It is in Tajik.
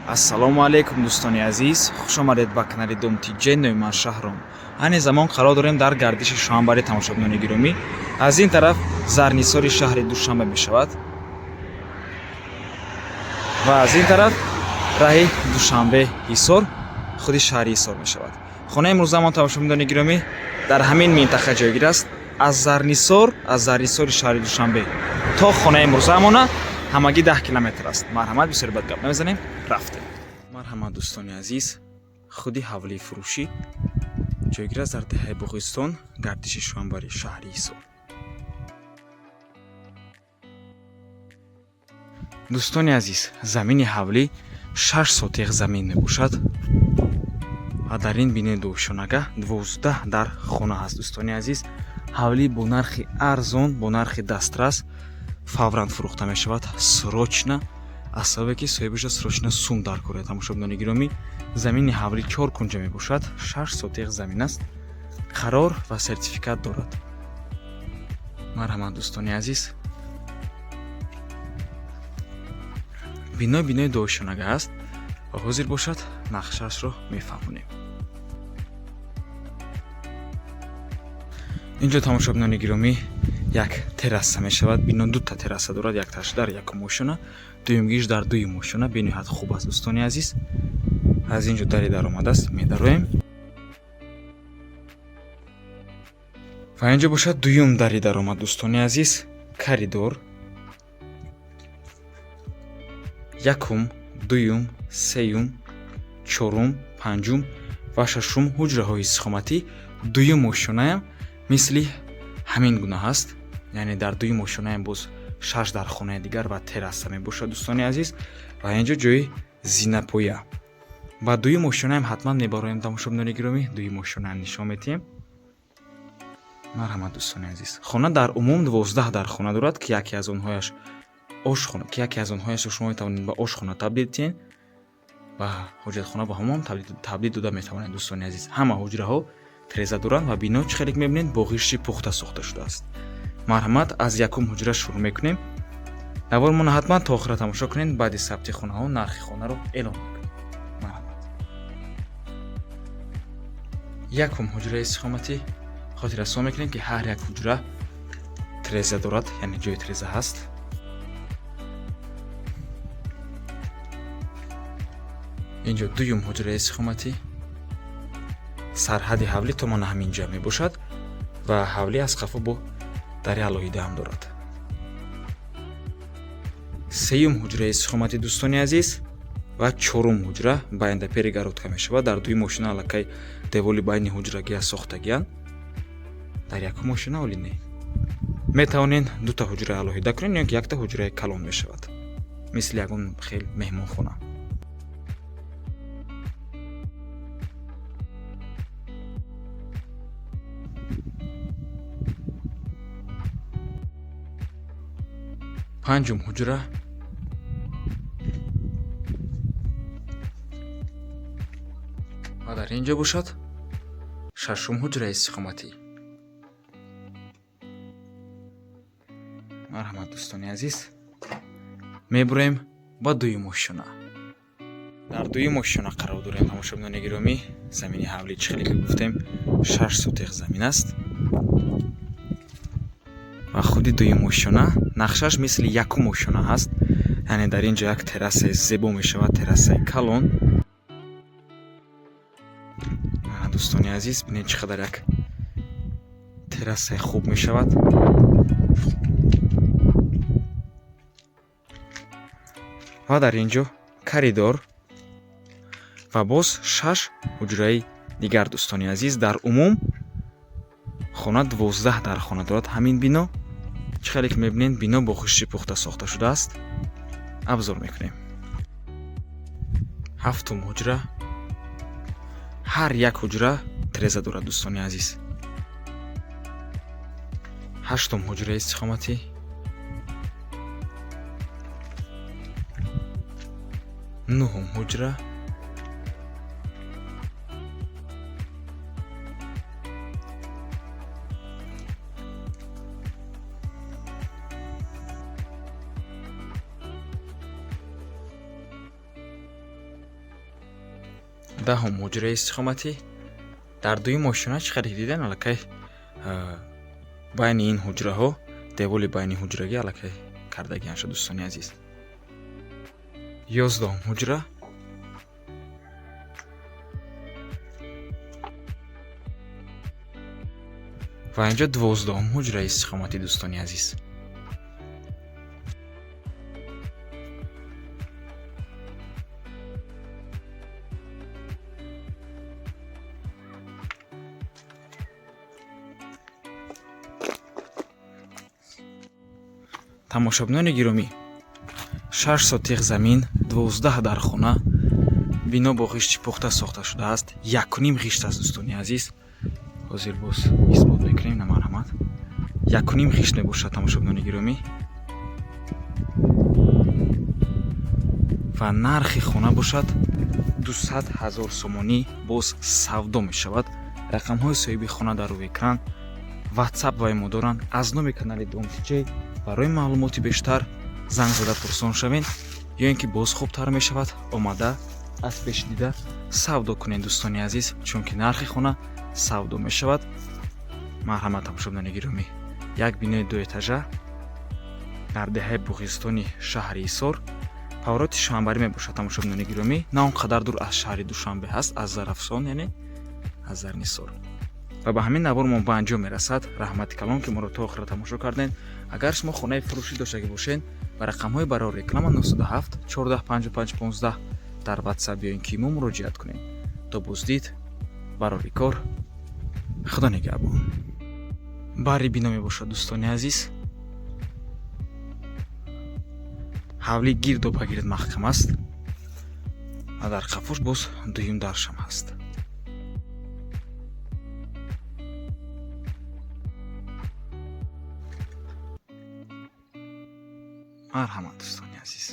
ассалому алайкум дӯстони азиз, хушомадед ба канали Думти Ҷеннои ман Шаҳром. Айни замон қарор дорем дар гардиши шоҳанбари тамошобинони гиромӣ. Аз ин тараф зарнисори шаҳри Душанбе мешавад ва аз ин тараф раҳи Душанбе Ҳисор худи шаҳри Ҳисор мешавад. хонаи имрӯзамон тамошобинони гиромӣ дар ҳамин минтақа ҷойгир аст. аз зарнисори шаҳри Душанбе то хонаи имрӯзамона ҳамагӣ 10 километр аст. марҳамат, бисёр бад гап намезанем, рафтем. марҳамат дӯстони азиз, худи ҳавлии фурӯшӣ ҷойгир аст дар деҳаи Буғистон, гардиши шоҳанбари шаҳри Ҳисор. дӯстони азиз, замини ҳавлӣ 6 сотиқ замин мебошад ва дар ин бинои душонага 12 дар хона ҳаст. дӯстони азиз, ҳавлӣ бо нархи арзон, бо нархи дастрас фавран фурӯхта мешавад. срочна, аз сабабе ки соҳибаша срочна сум дар кор. тамошобинони гиромӣ, замини ҳавлӣ 4 кунҷа мебошад, 6 сотиқ замин аст, қарор ва сертификат дорад. марҳамат дӯстони азиз, бинои дошонага аст ва ҳозир бошад нақшаашро мефаҳмонем. инҷо тамошобинони гиромӣ як терраса мешавад. бино дута терраса дорад, якташ дар якум мошина, дуюмгиш дар дуюм мошина. бениҳоят хуб аст дӯстони азиз. аз инҷо дари даромад аст, медароем ва инҷо бошад дуюм дари даромад. дӯстони азиз, коридор якум, дуюм, сеюм, чорум, панҷум ва шашум ҳуҷраҳои истиқоматӣ. дуюм мошинаям мисли ҳамин гуна ҳаст, яъне дар дуюм мошинаям боз 6 дар хонаи дигар ва терраса мебошад дӯстони азиз. ва инҷо ҷои зинапоя. ба дуюм мошинаям ҳатман мебароем тамошобинони гиромӣ, дуюм мошинаям нишон метиҳем. марҳамат дӯстони азиз, хона дар умум 12 дар хона дорад ки яке аз онҳояш ошхона, ки яке аз онҳояшро шумо метавонед ба ошхона табдил диҳед ва ҳоҷатхона ба ҳаммом табдил дода метавонед. дӯстони азиз, ҳама ҳуҷраҳо треза доранд ва бино чӣ хеле мебинед бо ғишти пухта сохта шудааст. марҳамат, аз якум ҳуҷра шурӯъ мекунем. давормона ҳатман то охира тамошо кунед. баъди сабти хонаҳо нархи хонаро эълон мекунем. марҳамат. якум ҳуҷраи истиқоматӣ хотиррасон мекунем ки ҳар як ҳуҷра треза дорад, яъне ҷои треза ҳаст. инҷо дуюм ҳуҷраи истиқоматӣ, сарҳади ҳавлӣ то мана ҳамин ҷо мебошад ва ҳавлӣ аз қафо бо дари алоҳида ҳам дорад. сеюм ҳуҷраи истиқоматӣ дӯстони азиз ва чорум ҳуҷра байнда перегородка мешавад. дар дуюм мошина аллакай деволи байни ҳуҷрагия сохтагиян, дар якум мошина оли не. метавонед дута ҳуҷра алоҳида кунед ё ки якта ҳуҷраи калон мешавад, мисли ягон хел меҳмонхона. панҷум ҳуҷра ва дар ин ҷо бошад шашум ҳуҷраи истиқоматӣ. марҳамат дӯстони азиз, мебурем ба дуюм мошина. дар дуюм мошина қарор дорем тамошобинони гиромӣ. замини ҳавлӣ чӣ хеле ки гуфтем 6 сотиқ замин аст ва худи дуюм мошина нақшаш мисли якум мошина ҳаст, яъне дар ин ҷо як террасаи зебо мешавад, террасаи калон. дӯстони азиз, бинед чӣ қадар як террасаи хуб мешавад. ва дар ин ҷо коридор ва боз 6 ҳуҷраи дигар. дӯстони азиз, дар умум хона 12 дар хона дорад. ҳамин бино чӣ хеле ки мебинед бино бо ғишти пухта сохта шудааст. абзор мекунем. ҳафтум ҳуҷра, ҳар як ҳуҷра треза дорад дӯстони азиз. ҳаштум ҳуҷраи истиқоматӣ, нуҳум ҳуҷра, даҳум ҳуҷраи истиқоматӣ. дар дуюм ошина чӣ қадар диден аллакай байни ин ҳуҷраҳо деволи байни ҳуҷрагӣ аллакай кардагиан шуд дӯстони азиз. 11 ҳуҷра ва инҷо 12 ҳуҷраи истиқоматӣ дӯстони азиз. тамошобинони гиромӣ, 6 сотиқ замин, 12 дар хона, бино бо ғишти пухта сохта шудааст. 1.5 ғишт аст дӯстони азиз. ҳозир боз исбот мекунем на марҳамат. 1.5 ғишт мебошад тамошобинони гиромӣ. ва нархи хона бошад 200 000 сомонӣ. боз савдо мешавад. рақамҳои соҳиби хона дар рӯи экран. ватсап ва имо доранд. аз номи канали Домтиҷей барои маълумоти бештар занг зада пурсон шавен, ё ин ки боз хубтар мешавад омада аз пеш дида савдо кунед дӯстони азиз, чунки нархи хона савдо мешавад. марҳамат тамошобинони гиромӣ, як бинои 2 этажа дар деҳаи буғистони шаҳри Ҳисор. павроти шуанбарӣ мебошад тамошобинони гиромӣ. на он қадар дур аз шаҳри Душанбе ҳаст, аз Зарафсон, яъне аз Зарнисор. ва ба ҳамин навор мо ба анҷом мерасад. раҳмати калон ки моро то охира тамошо кардем. агар шумо хонаи фурӯшӣ доштагӣ бошед, ба рақамҳои барои реклама 97 14 55 15 дар ватсап ё ин ки имо муроҷиат кунед. то боздид барори кор. худо нигаҳбон. барри бино мебошад дӯстони азиз. ҳавли гирдо ба гирд маҳкам аст ва дар қафош боз дуюм даршам ҳаст. марҳамат дӯстони азиз.